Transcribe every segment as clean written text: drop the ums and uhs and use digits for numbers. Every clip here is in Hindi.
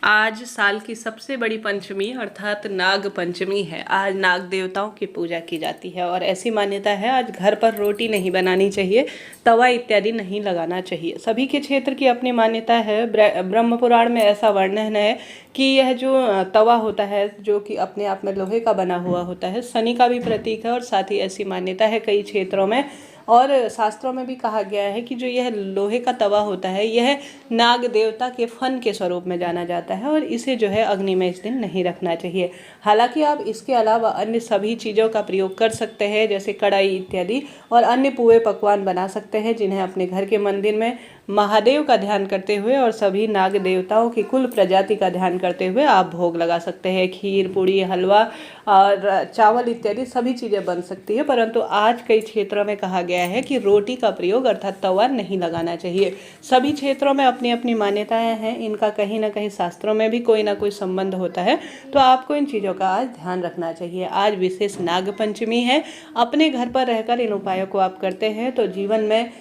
आज साल की सबसे बड़ी पंचमी अर्थात नाग पंचमी है। आज नाग देवताओं की पूजा की जाती है और ऐसी मान्यता है आज घर पर रोटी नहीं बनानी चाहिए, तवा इत्यादि नहीं लगाना चाहिए। सभी के क्षेत्र की अपनी मान्यता है। ब्रह्म पुराण में ऐसा वर्णन है कि यह जो तवा होता है जो कि अपने आप में लोहे का बना हुआ होता है, शनि का भी प्रतीक है। और साथ ही ऐसी मान्यता है कई क्षेत्रों में और शास्त्रों में भी कहा गया है कि जो यह लोहे का तवा होता है यह नाग देवता के फन के स्वरूप में जाना जाता है और इसे जो है अग्नि में इस दिन नहीं रखना चाहिए। हालांकि आप इसके अलावा अन्य सभी चीज़ों का प्रयोग कर सकते हैं, जैसे कढ़ाई इत्यादि और अन्य पुए पकवान बना सकते हैं, जिन्हें अपने घर के मंदिर में महादेव का ध्यान करते हुए और सभी नाग देवताओं की कुल प्रजाति का ध्यान करते हुए आप भोग लगा सकते हैं। खीर, पूड़ी, हलवा और चावल इत्यादि सभी चीज़ें बन सकती है, परंतु आज कई क्षेत्रों में कहा गया है कि रोटी का प्रयोग अर्थात तवा नहीं लगाना चाहिए। सभी क्षेत्रों में अपनी अपनी मान्यताएं हैं, इनका कहीं ना कहीं शास्त्रों में भी कोई ना कोई संबंध होता है, तो आपको इन चीज़ों का आज ध्यान रखना चाहिए। आज विशेष नाग पंचमी है। अपने घर पर रहकर इन उपायों को आप करते हैं तो जीवन में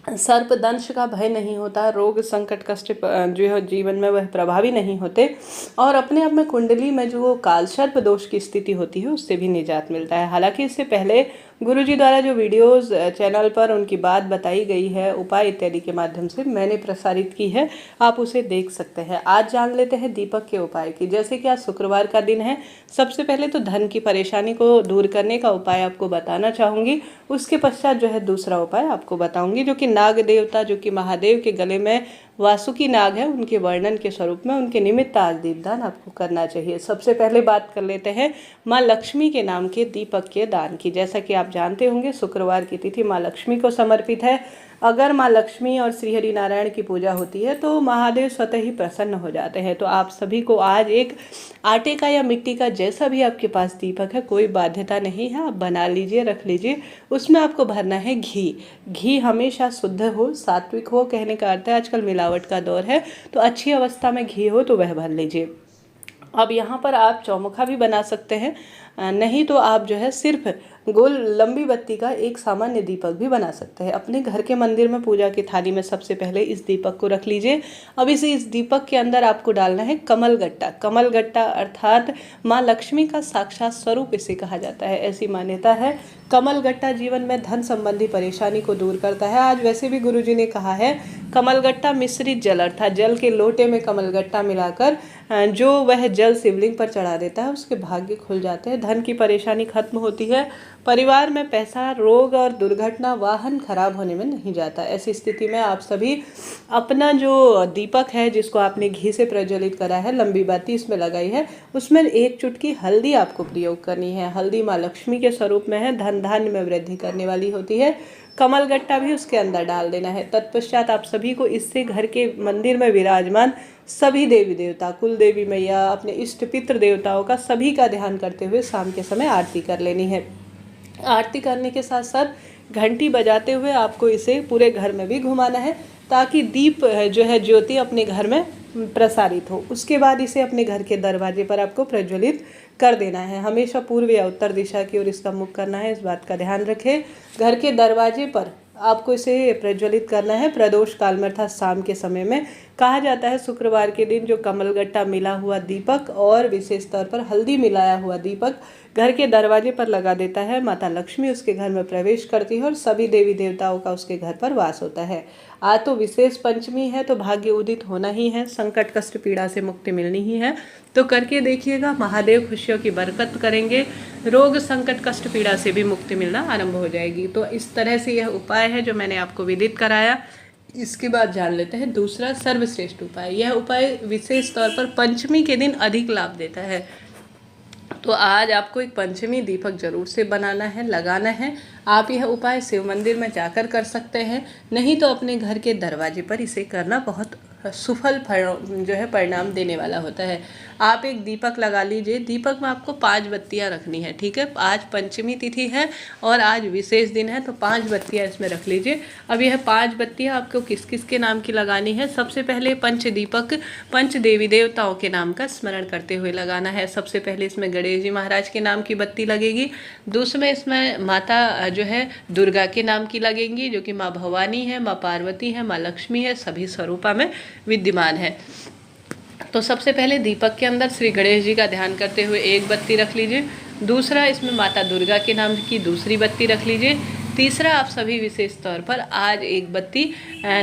सर्प दंश का भय नहीं होता, रोग संकट कष्ट जो है जीवन में वह प्रभावी नहीं होते और अपने आप में कुंडली में जो काल सर्प दोष की स्थिति होती है उससे भी निजात मिलता है। हालांकि इससे पहले गुरुजी द्वारा जो वीडियोस चैनल पर उनकी बात बताई गई है उपाय इत्यादि के माध्यम से मैंने प्रसारित की है, आप उसे देख सकते हैं। आज जान लेते हैं दीपक के उपाय की। जैसे कि आज शुक्रवार का दिन है, सबसे पहले तो धन की परेशानी को दूर करने का उपाय आपको बताना चाहूँगी। उसके पश्चात जो है दूसरा उपाय आपको बताऊँगी, जो कि नाग देवता जो कि महादेव के गले में वासुकी नाग है उनके वर्णन के स्वरूप में उनके निमित्त आज दीपदान आपको करना चाहिए। सबसे पहले बात कर लेते हैं माँ लक्ष्मी के नाम के दीपक के दान की। जैसा कि आप जानते होंगे शुक्रवार की तिथि माँ लक्ष्मी को समर्पित है। अगर माँ लक्ष्मी और श्री हरि नारायण की पूजा होती है तो महादेव स्वतः ही प्रसन्न हो जाते हैं। तो आप सभी को आज एक आटे का या मिट्टी का जैसा भी आपके पास दीपक है, कोई बाध्यता नहीं है, आप बना लीजिए, रख लीजिए। उसमें आपको भरना है घी। घी हमेशा शुद्ध हो, सात्विक हो, कहने का अर्थ है आजकल मिलावट का दौर है तो अच्छी अवस्था में घी हो तो वह भर लीजिए। अब यहाँ पर आप चौमुखा भी बना सकते हैं, नहीं तो आप जो है सिर्फ गोल लंबी बत्ती का एक सामान्य दीपक भी बना सकते हैं। अपने घर के मंदिर में पूजा की थाली में सबसे पहले इस दीपक को रख लीजिए। अब इस दीपक के अंदर आपको डालना है कमल गट्टा। कमल गट्टा अर्थात माँ लक्ष्मी का साक्षात स्वरूप इसे कहा जाता है, ऐसी मान्यता है। कमल गट्टा जीवन में धन संबंधी परेशानी को दूर करता है। आज वैसे भी गुरुजी ने कहा है कमल गट्टा मिश्रित जल अर्थात जल के लोटे में कमल गट्टा मिलाकर जो वह जल शिवलिंग पर चढ़ा देता है उसके भाग्य खुल जाते हैं, धन की परेशानी खत्म होती है, परिवार में पैसा, रोग और दुर्घटना, वाहन खराब होने में नहीं जाता। ऐसी स्थिति में आप सभी अपना जो दीपक है जिसको आपने घी से प्रज्वलित करा है, लंबी बाती इसमें लगाई है, उसमें एक चुटकी हल्दी आपको प्रयोग करनी है। हल्दी माँ लक्ष्मी के स्वरूप में है, धन धान्य में वृद्धि करने वाली होती है। कमल गट्टा भी उसके अंदर डाल देना है। तत्पश्चात आप सभी को इससे घर के मंदिर में विराजमान सभी देवी देवता, कुल देवी मैया, अपने इष्ट पितृ देवताओं का सभी का ध्यान करते हुए शाम के समय आरती कर लेनी है। आरती करने के साथ साथ घंटी बजाते हुए आपको इसे पूरे घर में भी घुमाना है ताकि दीप जो है ज्योति अपने घर में प्रसारित हो। उसके बाद इसे अपने घर के दरवाजे पर आपको प्रज्वलित कर देना है। हमेशा पूर्व या उत्तर दिशा की ओर इसका मुख करना है, इस बात का ध्यान रखें। घर के दरवाजे पर आपको इसे प्रज्वलित करना है प्रदोष काल में अर्थात शाम के समय में। कहा जाता है शुक्रवार के दिन जो कमलगट्टा मिला हुआ दीपक और विशेष तौर पर हल्दी मिलाया हुआ दीपक घर के दरवाजे पर लगा देता है, माता लक्ष्मी उसके घर में प्रवेश करती है और सभी देवी देवताओं का उसके घर पर वास होता है। आज तो विशेष पंचमी है तो भाग्य उदित होना ही है, संकट कष्ट पीड़ा से मुक्ति मिलनी ही है, तो करके देखिएगा। महादेव खुशियों की बरकत करेंगे, रोग संकट कष्ट पीड़ा से भी मुक्ति मिलना आरंभ हो जाएगी। तो इस तरह से यह उपाय है जो मैंने आपको विदित कराया। इसके बाद जान लेते हैं दूसरा सर्वश्रेष्ठ उपाय। यह उपाय विशेष तौर पर पंचमी के दिन अधिक लाभ देता है। तो आज आपको एक पंचमी दीपक जरूर से बनाना है, लगाना है। आप यह उपाय शिव मंदिर में जाकर कर सकते हैं, नहीं तो अपने घर के दरवाजे पर इसे करना बहुत सुफल जो है परिणाम देने वाला होता है। आप एक दीपक लगा लीजिए। दीपक में आपको 5 बत्तियां रखनी है, ठीक है। आज पंचमी तिथि है और आज विशेष दिन है तो 5 बत्तियां इसमें रख लीजिए। अब यह 5 बत्तियां आपको किस किस के नाम की लगानी है? सबसे पहले पंच दीपक पंच देवी देवताओं के नाम का स्मरण करते हुए लगाना है। सबसे पहले इसमें गणेश जी महाराज के नाम की बत्ती लगेगी। दूसरे इसमें माता जो है दुर्गा के नाम की लगेंगी, जो कि माँ भवानी है, माँ पार्वती है, माँ लक्ष्मी है, सभी स्वरूपा में विद्यमान है। तो सबसे पहले दीपक के अंदर श्री गणेश जी का ध्यान करते हुए एक बत्ती रख लीजिए। दूसरा, इसमें माता दुर्गा के नाम की दूसरी बत्ती रख लीजिए। तीसरा, आप सभी विशेष तौर पर आज एक बत्ती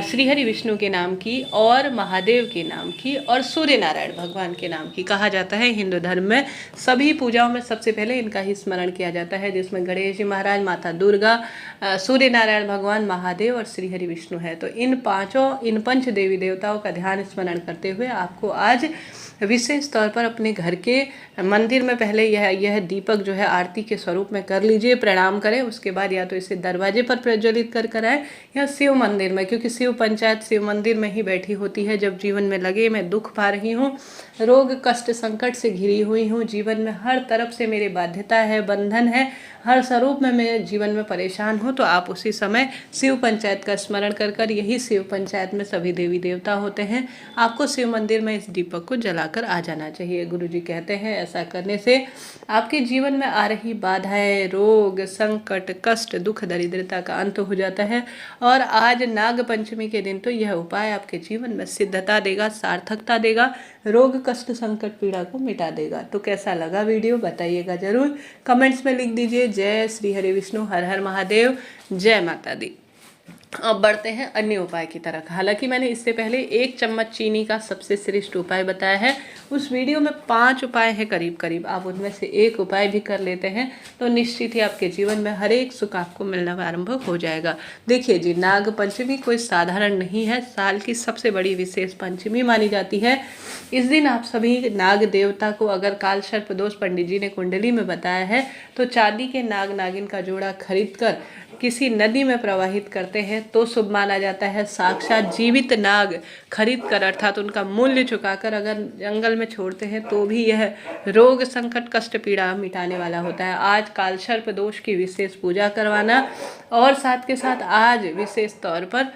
श्री हरि विष्णु के नाम की और महादेव के नाम की और सूर्य नारायण भगवान के नाम की। कहा जाता है हिंदू धर्म में सभी पूजाओं में सबसे पहले इनका ही स्मरण किया जाता है, जिसमें गणेश जी महाराज, माता दुर्गा, सूर्य नारायण भगवान, महादेव और श्री हरि विष्णु है। तो इन पंच देवी देवताओं का ध्यान स्मरण करते हुए आपको आज विशेष तौर पर अपने घर के मंदिर में पहले यह दीपक जो है आरती के स्वरूप में कर लीजिए, प्रणाम करें। उसके बाद या तो इसे दरवाजे पर प्रज्वलित कर कराएं या शिव मंदिर में, क्योंकि शिव पंचायत शिव मंदिर में ही बैठी होती है। जब जीवन में लगे मैं दुख पा रही हूँ, रोग कष्ट संकट से घिरी हुई हूँ, जीवन में हर तरफ से मेरी बाध्यता है, बंधन है, हर स्वरूप में मैं जीवन में परेशान हूँ, तो आप उसी समय शिव पंचायत का स्मरण कर यही शिव पंचायत में सभी देवी देवता होते हैं। आपको शिव मंदिर में इस दीपक को जलाकर आ जाना चाहिए। गुरुजी कहते हैं ऐसा करने से आपके जीवन में आ रही बाधाएं, रोग, संकट, कष्ट, दुख, दरिद्रता का अंत हो जाता है। और आज नाग पंचमी के दिन तो यह उपाय आपके जीवन में सिद्धता देगा, सार्थकता देगा, रोग, कष्ट, संकट, पीड़ा को मिटा देगा। तो कैसा लगा वीडियो बताइएगा जरूर, कमेंट्स में लिख दीजिए। जय श्री हरि विष्णु, हर हर महादेव, जय माता दी। अब बढ़ते हैं अन्य उपाय की तरफ। हालांकि मैंने इससे पहले 1 चम्मच चीनी का सबसे श्रेष्ठ उपाय बताया है। उस वीडियो में 5 उपाय हैं करीब करीब, आप उनमें से एक उपाय भी कर लेते हैं तो निश्चित ही आपके जीवन में हर एक सुख आपको मिलना आरंभ हो जाएगा। देखिए जी, नाग पंचमी कोई साधारण नहीं है, साल की सबसे बड़ी विशेष पंचमी मानी जाती है। इस दिन आप सभी नाग देवता को, अगर काल सर्प दोष पंडित जी ने कुंडली में बताया है, तो चांदी के नाग नागिन का जोड़ा खरीद कर किसी नदी में प्रवाहित करते हैं तो शुभ माना जाता है। साक्षात जीवित नाग खरीद कर, अर्थात उनका मूल्य चुकाकर अगर जंगल में छोड़ते हैं तो भी यह रोग, संकट, कष्ट, पीड़ा मिटाने वाला होता है। आज काल सर्प दोष की विशेष पूजा करवाना और साथ के साथ आज विशेष तौर पर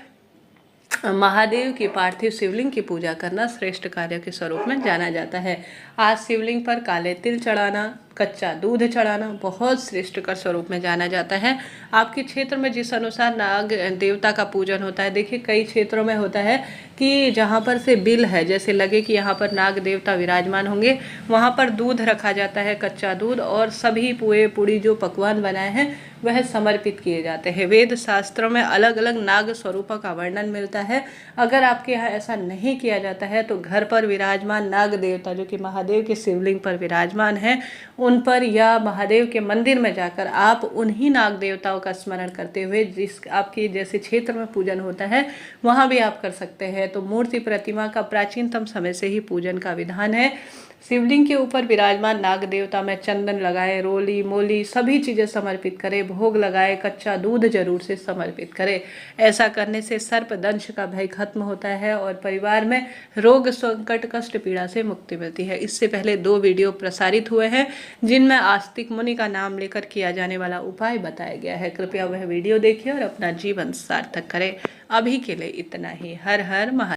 महादेव की पार्थिव शिवलिंग की पूजा करना श्रेष्ठ कार्य के स्वरूप में जाना जाता है। आज शिवलिंग पर काले तिल चढ़ाना, कच्चा दूध चढ़ाना बहुत श्रेष्ठ का स्वरूप में जाना जाता है। आपके क्षेत्र में जिस अनुसार नाग देवता का पूजन होता है, देखिए कई क्षेत्रों में होता है कि जहाँ पर से बिल है, जैसे लगे कि यहाँ पर नाग देवता विराजमान होंगे, वहाँ पर दूध रखा जाता है, कच्चा दूध, और सभी पुए पूड़ी जो पकवान बनाए हैं वह समर्पित किए जाते हैं। वेद शास्त्रों में अलग अलग नाग स्वरूपों का वर्णन मिलता है। अगर आपके यहाँ ऐसा नहीं किया जाता है तो घर पर विराजमान नाग देवता जो कि महादेव के शिवलिंग पर विराजमान है, उन पर या महादेव के मंदिर में जाकर आप उन्हीं नाग देवताओं का स्मरण करते हुए जिस आपके जैसे क्षेत्र में पूजन होता है वहाँ भी आप कर सकते हैं। तो मूर्ति प्रतिमा का प्राचीनतम समय से ही पूजन का विधान है। शिवलिंग के ऊपर विराजमान नाग देवता में चंदन लगाए, रोली मोली सभी चीज़ें समर्पित करें, भोग लगाए, कच्चा दूध जरूर से समर्पित करें। ऐसा करने से सर्प दंश का भय खत्म होता है और परिवार में रोग, संकट, कष्ट, पीड़ा से मुक्ति मिलती है। इससे पहले 2 वीडियो प्रसारित हुए हैं जिनमें आस्तिक मुनि का नाम लेकर किया जाने वाला उपाय बताया गया है। कृपया वह वीडियो देखिए और अपना जीवन सार्थक करें। अभी के लिए इतना ही। हर हर महादेव।